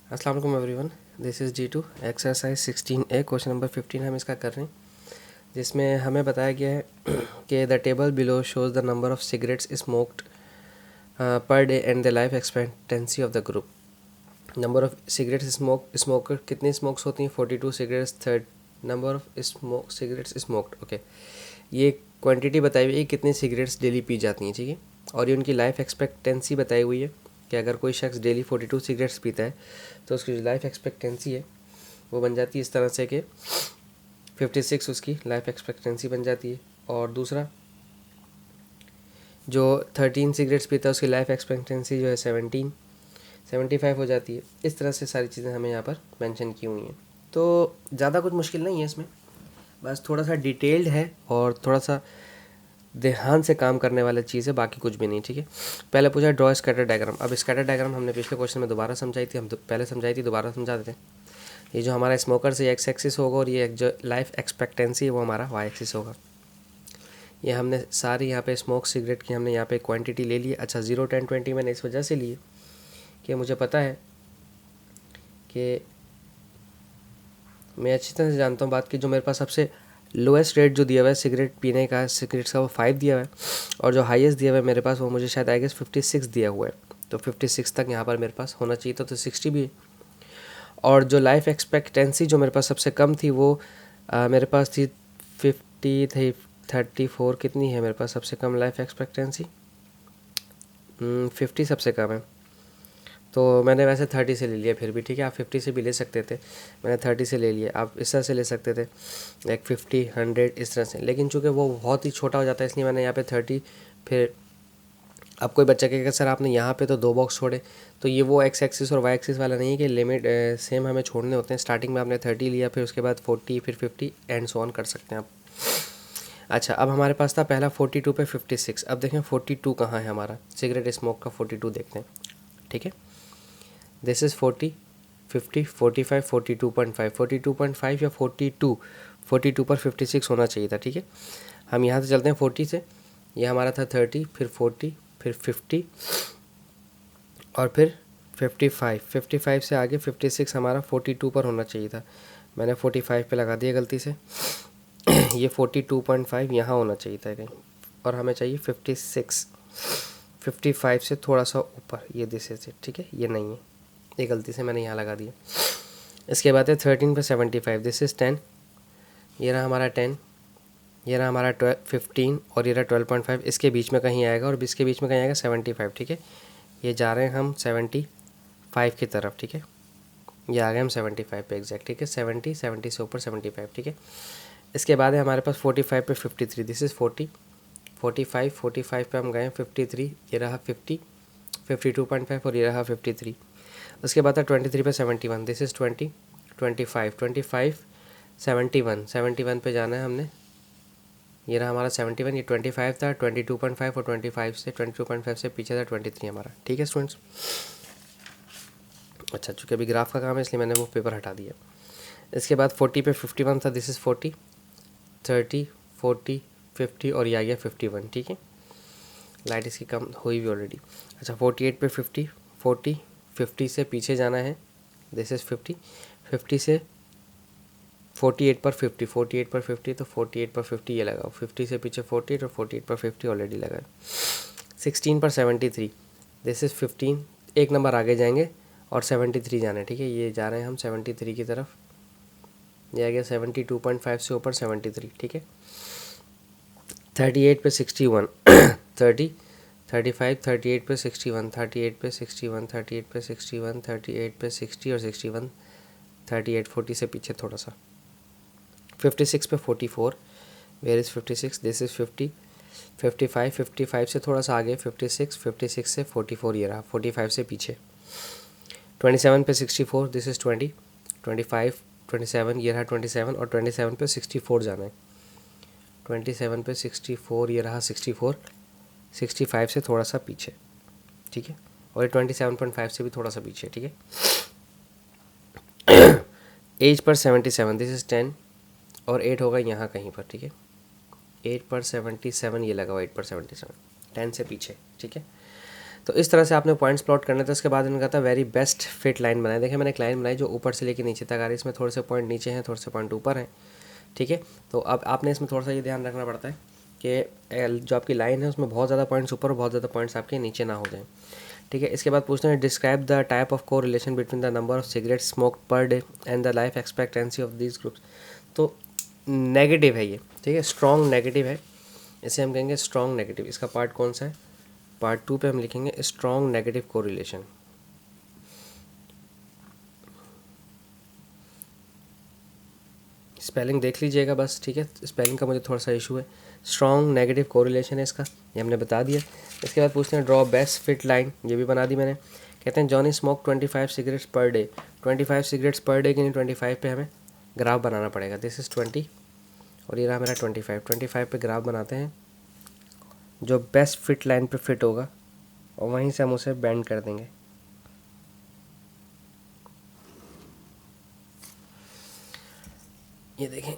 अस्सलाम वालेकुम everyone, this is G2 exercise 16A question number 15 हम इसका कर रहे हैं, जिसमें हमें बताया गया है कि the table below shows the number of cigarettes smoked per day and the life expectancy of the group. Number of cigarettes smoker कितनी स्मोक्स होती हैं? 42 cigarettes. Third number of cigarettes smoked, okay. ये क्वांटिटी बताई हुई है कितनी cigarettes daily P जाती हैं, ठीक है। और ये उनकी लाइफ एक्सपेक्टेंसी बताई हुई है कि अगर कोई शख्स डेली 42 सिगरेट्स पीता है तो उसकी जो लाइफ एक्सपेक्टेंसी है वो बन जाती है इस तरह से कि 56 उसकी लाइफ एक्सपेक्टेंसी बन जाती है। और दूसरा, जो 13 सिगरेट्स पीता है उसकी लाइफ एक्सपेक्टेंसी जो है 75 हो जाती है। इस तरह से सारी चीज़ें हमें यहाँ पर मेंशन की हुई हैं। तो ज़्यादा कुछ मुश्किल नहीं है इसमें, बस थोड़ा सा डिटेल्ड है और थोड़ा सा ध्यान से काम करने वाली चीज़ है, बाकी कुछ भी नहीं, ठीक है। पहले पूछा ड्रॉ स्कैटर डायग्राम। अब स्कैटर डायग्राम हमने पिछले क्वेश्चन में दोबारा समझाई थी, हम पहले समझाई थी, दोबारा समझा देते हैं। ये जो हमारा स्मोकर से एक्स एक्सिस होगा और ये जो लाइफ एक्सपेक्टेंसी है वो हमारा वाई एक्सिस होगा। ये हमने सारी यहाँ पे स्मोक सिगरेट की हमने यहाँ पे क्वांटिटी ले ली। अच्छा, 0, 10, 20 मैंने इस वजह से लिए कि मुझे पता है कि मैं अच्छी तरह से जानता हूँ बात की, जो मेरे पास सबसे लोएस्ट रेट जो दिया हुआ है सिगरेट पीने का, सिगरेट्स का, वो 5 दिया हुआ है। और जो हाईएस्ट दिया हुआ है मेरे पास वो मुझे शायद आई गेस 56 दिया हुआ है। तो 56 तक यहाँ पर मेरे पास होना चाहिए था, तो 60 भी है। और जो लाइफ एक्सपेक्टेंसी जो मेरे पास सबसे कम थी वो मेरे पास थी 50 थी 34। कितनी है मेरे पास सबसे कम लाइफ एक्सपेक्टेंसी? 50 सबसे कम है। तो मैंने वैसे 30 से ले लिया फिर भी, ठीक है। आप 50 से भी ले सकते थे, मैंने 30 से ले लिया। आप इस तरह से ले सकते थे, लाइक 50, 100 इस तरह से, लेकिन चूँकि वो बहुत ही छोटा हो जाता है इसलिए मैंने यहाँ पे 30। फिर अब कोई बच्चा कहेगा सर आपने यहाँ पे तो 2 बॉक्स छोड़े, तो ये वो एक्स एक्सिस और वाई एक्सिस वाला नहीं है कि लिमिट सेम हमें छोड़ने होते हैं। स्टार्टिंग में आपने 30 लिया, फिर उसके बाद 40, फिर 50 एंड सो ऑन कर सकते हैं आप। अच्छा, अब हमारे पास था पहला 42 पे 56। अब देखें 42 कहाँ है हमारा, सिगरेट स्मोक का 42 देखते हैं, ठीक है। दिस इज़ 40, 50, 45, 42.5, 42.5 या 42 पर 56 होना चाहिए था, ठीक है। हम यहाँ से चलते हैं 40 से, ये हमारा था 30, फिर 40, फिर 50 और फिर 55 से आगे 56 हमारा 42 पर होना चाहिए था। मैंने 45 पे लगा दिया गलती से। ये 42.5 यहाँ होना चाहिए था कहीं, और हमें चाहिए 56। 55 से थोड़ा सा ऊपर, ये दिस इज इट, ठीक है। ये नहीं है, ये गलती से मैंने यहाँ लगा दिया। इसके बाद है 13 पे 75, दिस इज़ 10। ये रहा हमारा 10, ये रहा हमारा 15 और ये रहा 12.5। इसके बीच में कहीं आएगा और इसके बीच में कहीं आएगा 75, ठीक है। ये जा रहे हैं हम 75 की तरफ, ठीक है। ये आ गए हम 75 पे एग्जैक्ट, ठीक है। 70 से ऊपर 75, ठीक है। इसके बाद है हमारे पास 45 पे 53, दिस इज़ 40, 45 पे हम गए 53, ये रहा 50, 52.5 और ये रहा 53। उसके बाद था 23 पे 71, दिस इज़ 20, 25, 71 पे जाना है हमने। ये रहा हमारा 71, ये 25 था, 22.5 और 22.5 से पीछे था 23 हमारा, ठीक है स्टूडेंट्स। अच्छा, चूँकि अभी ग्राफ का काम है इसलिए मैंने वो पेपर हटा दिया। इसके बाद 40 पे 51 था, दिस इज़ 40, 30, 40, 50 और ये आ गया 51, ठीक है। लाइट इसकी कम हुई भी ऑलरेडी। अच्छा, 48 पे 50, 50 से पीछे जाना है, दिस इज़ 50 से 48 पर 50, तो 48 पर 50 ये लगा, 50 से पीछे 48 और 48 पर 50 ऑलरेडी लगा। 16 पर 73, दिस इज़ 15, एक नंबर आगे जाएंगे और 73 जाना है, ठीक है। ये जा रहे हैं हम 73 की तरफ, ये आ गया 72.5 से ऊपर 73, ठीक है। 38 पे 61, 30, 35, 38 पे 61, 38 पे 61, 38 पे 61, 38 पे 60 और 61, 38, 40 से पीछे थोड़ा सा। 56 पे 44, वेयर इज़ 56, दिस इज़ 50, 55 से थोड़ा सा आगे 56 से 44, ये रहा 45 से पीछे। 27 पे 64, दिस इज़ 20, 25, 27, ये रहा 27 और 27 पे 64 जाना है। 27 पे 64, ये रहा 64, 65 से थोड़ा सा पीछे, ठीक है। और ये 27.5 से भी थोड़ा सा पीछे, ठीक है। एज पर 77, दिस इज़ 10 और 8 होगा यहाँ कहीं पर, ठीक है। 8 पर 77 ये लगा हुआ, 8 पर 77, 10 से पीछे, ठीक है। तो इस तरह से आपने पॉइंट्स प्लॉट करने थे। उसके बाद इन्होंने कहा था वेरी बेस्ट फिट लाइन बनाए। देखिए मैंने एक लाइन बनाई जो ऊपर से लेके नीचे तक आ रही है, इसमें थोड़े से पॉइंट नीचे हैं, थोड़े से पॉइंट ऊपर हैं, ठीक है। तो अब आपने इसमें थोड़ा सा ये ध्यान रखना पड़ता है कि जो आपकी लाइन है उसमें बहुत ज़्यादा पॉइंट्स ऊपर और बहुत ज़्यादा पॉइंट्स आपके नीचे ना हो जाएं, ठीक है। इसके बाद पूछते हैं डिस्क्राइब द टाइप ऑफ को relation between the number of cigarette smoke per day and the life expectancy of these groups. तो नेगेटिव है ये, ठीक है, स्ट्रॉन्ग नेगेटिव है, इसे हम कहेंगे स्ट्रॉन्ग नेगेटिव। इसका पार्ट कौन सा है? पार्ट 2 पे हम लिखेंगे स्ट्रॉन्ग नेगेटिव कोरिलेशन। स्पेलिंग देख लीजिएगा बस, ठीक है, स्पेलिंग का मुझे थोड़ा सा इशू है। स्ट्रॉन्ग नेगेटिव कोरिलेशन है इसका, ये हमने बता दिया। इसके बाद पूछते हैं ड्रॉ बेस्ट फिट लाइन, ये भी बना दी मैंने। कहते हैं Johnny smoke 25 cigarettes per day. 25 cigarettes per day की नहीं, 25 पे हमें ग्राफ बनाना पड़ेगा। दिस इज़ 20 और ये रहा मेरा 25 पे ग्राफ बनाते हैं जो बेस्ट फिट लाइन पे फिट होगा और वहीं से हम उसे बेंड कर देंगे। ये देखें,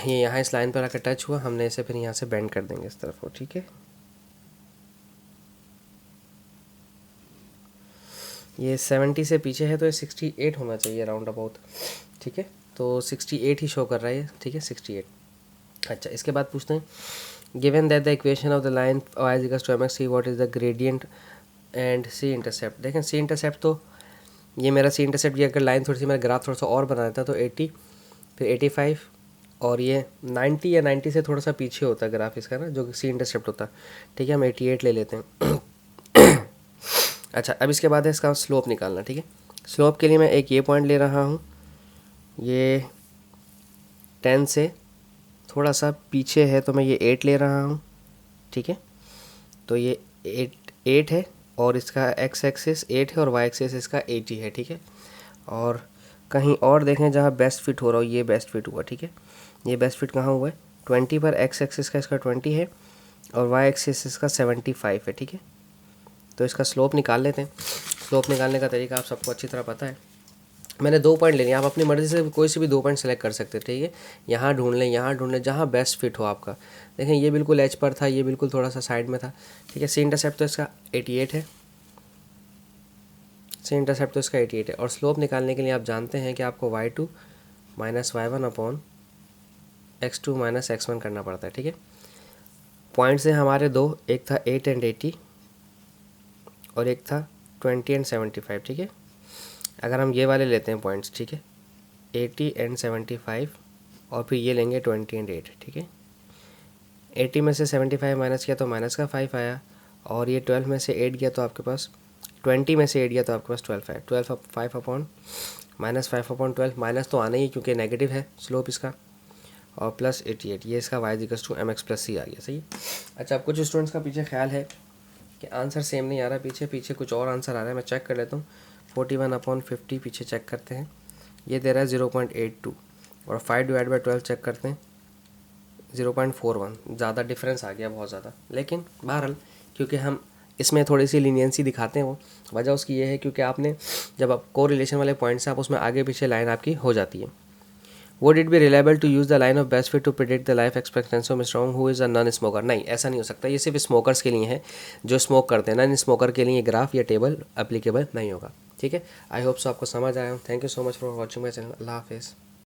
ये यहाँ इस लाइन पर आकर टच हुआ, हमने इसे फिर यहाँ से बेंड कर देंगे इस तरफ को, ठीक है। ये 70 से पीछे है तो ये 68 होना चाहिए राउंड अबाउट, ठीक है। तो 68 ही शो कर रहा है ये, ठीक है, 68। अच्छा, इसके बाद पूछते हैं given that the equation of the line y is equals to mx c what is the gradient and c intercept. देखें सी इंटरसेप्ट तो ये मेरा सी इंटरसेप्ट, ये अगर लाइन थोड़ी सी मेरा ग्राफ थोड़ा सा और बना देता तो 80 फिर 85 और ये 90 या 90 से थोड़ा सा पीछे होता है ग्राफ इसका ना, जो सी इंटरसेप्ट होता है, ठीक है। हम 88 ले लेते हैं। अच्छा, अब इसके बाद है इसका स्लोप निकालना, ठीक है। स्लोप के लिए मैं एक ये पॉइंट ले रहा हूँ, ये 10 से थोड़ा सा पीछे है तो मैं ये 8 ले रहा हूँ, ठीक है। तो ये 8 है और इसका x एक्सिस 8 है और y एक्सिस इसका 80 है, ठीक है। और कहीं और देखें जहाँ बेस्ट फिट हो रहा हो, ये बेस्ट फिट हुआ, ठीक है। ये बेस्ट फिट कहाँ हुआ है? 20 पर x एक्सिस का इसका 20 है और y एक्सिस इसका 75 है, ठीक है। तो इसका स्लोप निकाल लेते हैं। स्लोप निकालने का तरीका आप सबको अच्छी तरह पता है। मैंने 2 पॉइंट लेने, आप अपनी मर्ज़ी से कोई से भी 2 पॉइंट सेलेक्ट कर सकते हैं, ठीक है। यहाँ ढूंढ लें, यहाँ ढूंढ लें, जहाँ बेस्ट फिट हो आपका। देखें ये बिल्कुल एज पर था, ये बिल्कुल थोड़ा सा साइड में था, ठीक है। सी इंटरसेप्ट तो इसका 88 है, सी इंटरसेप्ट तो इसका 88 है। और स्लोप निकालने के लिए आप जानते हैं कि आपको y2 minus y1 upon x2 minus x1 करना पड़ता है, ठीक है। पॉइंट्स हैं हमारे 2, एक था 8 एंड 80 और एक था 20 एंड 75, ठीक है। अगर हम ये वाले लेते हैं पॉइंट्स, ठीक है, 80 एंड 75 और फिर ये लेंगे 20 एंड 8, ठीक है। 80 में से 75 माइनस किया तो माइनस का 5 आया और ये 12 में से 8 गया तो आपके पास 20 में से 8 गया तो आपके पास 12 आया। 12 5 अपॉन माइनस 5 अपॉन 12, माइनस तो आना ही क्योंकि नेगेटिव है स्लोप इसका, और प्लस 88, ये इसका y equals to mx plus c आ गया, सही। अच्छा, अब कुछ स्टूडेंट्स का पीछे ख्याल है कि आंसर सेम नहीं आ रहा, पीछे कुछ और आंसर आ रहा है। मैं चेक कर लेता हूँ। 41 अपॉन 50 पीछे चेक करते हैं, ये दे रहा है 0.82 और 5 डिवाइड बाई 12 चेक करते हैं 0.41, ज़्यादा डिफरेंस आ गया, बहुत ज़्यादा। लेकिन बहरहाल क्योंकि हम इसमें थोड़ी सी लीनियंसी दिखाते हैं, वो वजह उसकी ये है क्योंकि आपने जब आप को रिलेशन वाले पॉइंट्स हैं आप उसमें आगे पीछे लाइन आपकी हो जाती है। Would it be reliable to use the line of best fit to predict the life expectancy of mister who is a non smoker? नहीं, ऐसा नहीं हो सकता। ये सिर्फ स्मोकर्स के लिए है जो स्मोक करते हैं। नॉन स्मोकर के लिए ग्राफ या टेबल एप्लीकेबल नहीं होगा, ठीक है। आई होप सो आपको समझ आया। Thank you so much for watching my channel. अल्लाह हाफिज़।